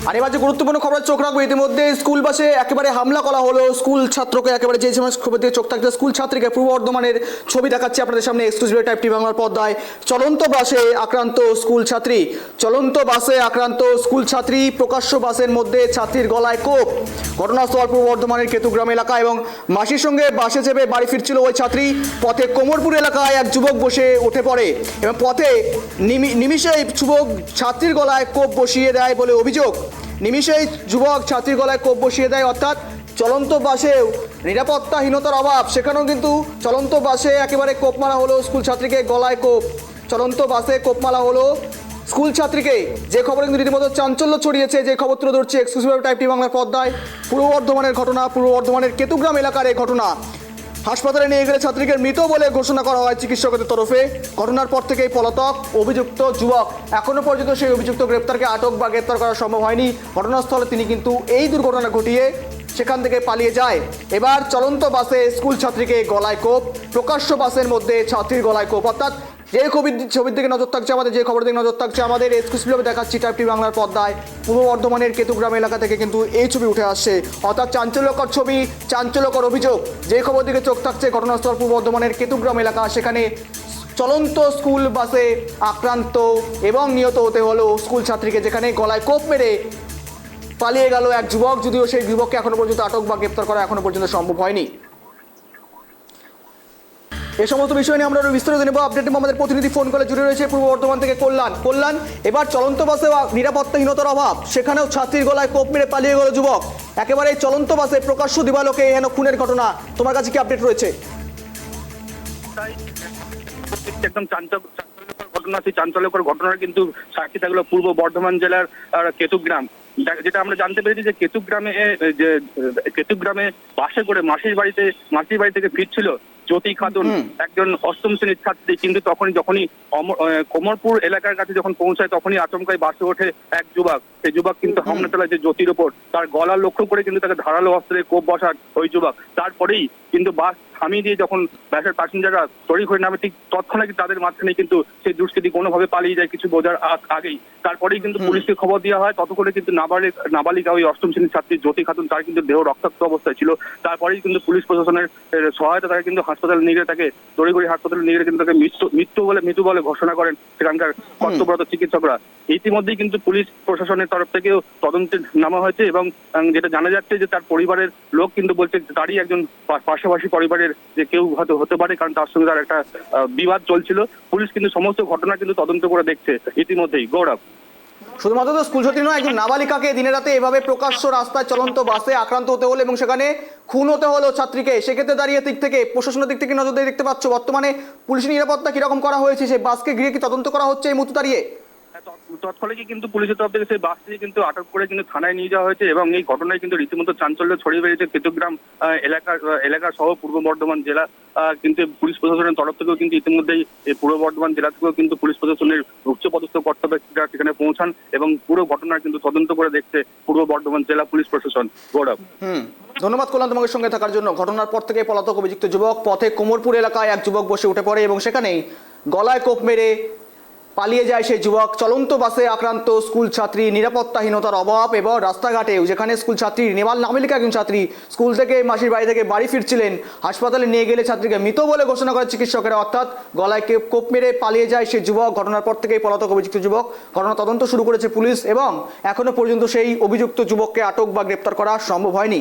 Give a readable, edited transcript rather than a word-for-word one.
আর এবার যে গুরুত্বপূর্ণ খবর চোখ রাখবো, ইতিমধ্যে স্কুল বাসে একেবারে হামলা করা হলো স্কুল ছাত্রকে, একেবারে যে সময় খবর দিয়ে চোখ থাকছে স্কুল ছাত্রীকে। পূর্ব বর্ধমানের ছবি দেখাচ্ছি আপনাদের সামনে এক্সক্লুসিভ টাইপ টি বাংলার পর্দায়। চলন্ত বাসে আক্রান্ত স্কুল ছাত্রী, চলন্ত বাসে আক্রান্ত স্কুল ছাত্রী, প্রকাশ্য বাসের মধ্যে ছাত্রীর গলায় কোপ। ঘটনাস্থল পূর্ব বর্ধমানের কেতুগ্রাম এলাকা এবং মাসির সঙ্গে বাসে চেপে বাড়ি ফিরছিল ওই ছাত্রী। পথে কোমরপুর এলাকায় এক যুবক বসে উঠে পড়ে এবং পথে নিমিষেই যুবক ছাত্রীর গলায় কোপ বসিয়ে দেয় বলে অভিযোগ। নিমিষেই যুবক ছাত্রীর গলায় কোপ বসিয়ে দেয়, অর্থাৎ চলন্ত বাসেও নিরাপত্তাহীনতার অভাব, সেখানেও কিন্তু চলন্ত বাসে একেবারে কোপ মারা হলো স্কুল ছাত্রীকে, গলায় কোপ। চলন্ত বাসে কোপ মারা হলো স্কুল ছাত্রীকে, যে খবর কিন্তু রীতিমতো চাঞ্চল্য ছড়িয়েছে, যে খবর তুলে ধরছে এক্সক্লুসিভ টাইপ টি বাংলার পর্দায়। পূর্ব বর্ধমানের ঘটনা, পূর্ব বর্ধমানের কেতুগ্রাম এলাকার এই ঘটনা। হাসপাতালে নিয়ে গেলে ছাত্রীকে মৃত বলে ঘোষণা করা হয় চিকিৎসকের তরফে। ঘটনার পর থেকেই পলাতক অভিযুক্ত যুবক, এখনো পর্যন্ত সেই অভিযুক্ত গ্রেপ্তারকে আটক বা গ্রেপ্তার করা সম্ভব হয়নি। ঘটনাস্থলে তিনি কিন্তু এই দুর্ঘটনা ঘটিয়ে সেখান থেকে পালিয়ে যায়। এবার চলন্ত বাসে স্কুল ছাত্রীকে গলায় কোপ, প্রকাশ্য বাসের মধ্যে ছাত্রীর গলায় কোপ। অর্থাৎ যে ছবির দিকে নজর থাকছে আমাদের, যে খবরের দিকে নজর থাকছে আমাদের, এক্সক্লুসিভভাবে দেখাচ্ছি টাইপ টি বাংলার পর্দায়। পূর্ব বর্ধমানের কেতুগ্রাম এলাকা থেকে কিন্তু এই ছবি উঠে আসছে, অর্থাৎ চাঞ্চল্যকর ছবি, চাঞ্চল্যকর অভিযোগ। যে খবর দিকে চোখ থাকছে ঘটনাস্থল পূর্ব বর্ধমানের কেতুগ্রাম এলাকা, সেখানে চলন্ত স্কুল বাসে আক্রান্ত এবং নিহত হতে হলো স্কুল ছাত্রীকে, যেখানে গলায় কোপ মেরে পালিয়ে গেল এক যুবক। যদিও সেই যুবককে এখনো পর্যন্ত আটক বা গ্রেপ্তার করা এখনো পর্যন্ত সম্ভব হয়নি। এই সমস্ত বিষয় নিয়ে আমরা বিস্তারিত নেব। আপডেট নেব, আমাদের প্রতিনিধি ফোন কলে জুড়ে রয়েছে পূর্ব বর্ধমান থেকে কল্যাণ। এবার চলন্ত বাসে নিরাপত্তাহীনতার অভাব, সেখানেও ছাত্রীর গলায় কোপ মেরে পালিয়ে গেল যুবক। একেবারে চলন্ত বাসে প্রকাশ্য দিবালোকে হেন খুনের ঘটনা, তোমার কাছে কি আপডেট রয়েছে? একদম চাঞ্চল্যকর ঘটনা, সেই চাঞ্চল্যকর ঘটনার কিন্তু সাক্ষী থাকলো পূর্ব বর্ধমান জেলার কেতুগ্রাম। যেটা আমরা জানতে পেরেছি যে কেতুগ্রামে বাসে করে মাসির বাড়ি থেকে ফিরছিল জ্যোতি খাতুন, একজন অষ্টম শ্রেণীর ছাত্রী। কিন্তু যখনই কোমরপুর এলাকার কাছে যখন পৌঁছায়, তখনই আচমকায় বাসে ওঠে এক যুবক। সেই যুবক কিন্তু হামলা চালায় যে জ্যোতির ওপর, তার গলা লক্ষ্য করে কিন্তু তাকে ধারালো অস্ত্রে কোপ বসান ওই যুবক। তারপরেই কিন্তু বাস থামিয়ে দিয়ে যখন বাসের প্যাসেঞ্জাররা তড়িঘড়ি হয়ে নামে, ঠিক তৎক্ষণাৎ তাদের মাঝখানে কিন্তু সেই দুষ্কৃতী কোনোভাবে পালিয়ে যায় কিছু বোঝার আগেই। তারপরেই কিন্তু পুলিশকে খবর দেওয়া হয়। ততক্ষণে কিন্তু নাবালিকা ওই অষ্টম শ্রেণীর ছাত্রী জ্যোতি খাতুন, তার কিন্তু দেহ রক্তাক্ত অবস্থায় ছিল। তারপরেই কিন্তু পুলিশ প্রশাসনের সহায়তা তাকে কিন্তু হাসপাতালে নিয়ে গেলে, তাকে তড়িঘড়ি হাসপাতালে নিয়ে গেলে কিন্তু তাকে মৃত্যু বলে ঘোষণা করেন সেখানকার কর্তব্যরত চিকিৎসকরা। ইতিমধ্যেই কিন্তু পুলিশ প্রশাসনের তরফ থেকেও তদন্তে নামা হয়েছে এবং যেটা জানা যাচ্ছে যে তার পরিবারের লোক কিন্তু বলছে তারই একজন পাশাপাশি পরিবারের যে কেউ হয়তো হতে পারে, কারণ তার সঙ্গে তার একটা বিবাদ চলছিল। পুলিশ কিন্তু সমস্ত ঘটনা কিন্তু তদন্ত করে দেখছে ইতিমধ্যেই। গৌরব, শুধুমাত্র তো স্কুল ছাত্রী নয়, একজন নাবালিকাকে দিনে রাতে এভাবে প্রকাশ্য রাস্তায় চলন্ত বাসে আক্রান্ত হতে হলো এবং সেখানে খুন হতে হলো ছাত্রীকে, সেক্ষেত্রে দাঁড়িয়ে দিক থেকে প্রশাসনের দিক থেকে নজর দিয়ে দেখতে পাচ্ছ বর্তমানে পুলিশের নিরাপত্তা কিরকম করা হয়েছে, সেই বাসকে ঘিরে কি তদন্ত করা হচ্ছে এই মুহূর্তে দাঁড়িয়ে? তৎকালে কিন্তু পুলিশের তরফ থেকে সেই বাসটিকে কিন্তু আটক করে কিন্তু থানায় নিয়ে যাওয়া হয়েছে এবং এই ঘটনায় কিন্তু রীতিমতো চাঞ্চল্য ছড়িয়ে বেরিয়েছে কেতুগ্রাম এলাকার সহ পূর্ব বর্ধমান জেলা। কিন্তু পুলিশ প্রশাসনের তরফ থেকেও কিন্তু ইতিমধ্যেই পূর্ব বর্ধমান জেলা থেকেও কিন্তু পুলিশ প্রশাসনের উচ্চপদস্থ কর্তব্যরা সেখানে পৌঁছান এবং পুরো ঘটনার কিন্তু তদন্ত করে দেখছে পূর্ব বর্ধমান জেলা পুলিশ প্রশাসন। গৌরব, ধন্যবাদ কল্যাণ তোমাকে সঙ্গে থাকার জন্য। ঘটনার পর থেকে পলাতক অভিযুক্ত যুবক, পথে কোমরপুর এলাকায় এক যুবক বসে উঠে পড়ে এবং সেখানেই গলায় কোপ মেরে পালিয়ে যায় সেই যুবক। চলন্ত বাসে আক্রান্ত স্কুল ছাত্রী, নিরাপত্তাহীনতার অভাব এবং রাস্তাঘাটেও, যেখানে স্কুল ছাত্রী নাবালিকা একজন ছাত্রী স্কুল থেকে মাসির বাড়ি থেকে বাড়ি ফিরছিলেন, হাসপাতালে নিয়ে গেলে ছাত্রীকে মৃত বলে ঘোষণা করে চিকিৎসকেরা, অর্থাৎ গলায় কোপ মেরে পালিয়ে যায় সেই যুবক। ঘটনার পর থেকেই পলাতক অভিযুক্ত যুবক। ঘটনা তদন্ত শুরু করেছে পুলিশ এবং এখনো পর্যন্ত সেই অভিযুক্ত যুবককে আটক বা গ্রেপ্তার করা সম্ভব হয়নি।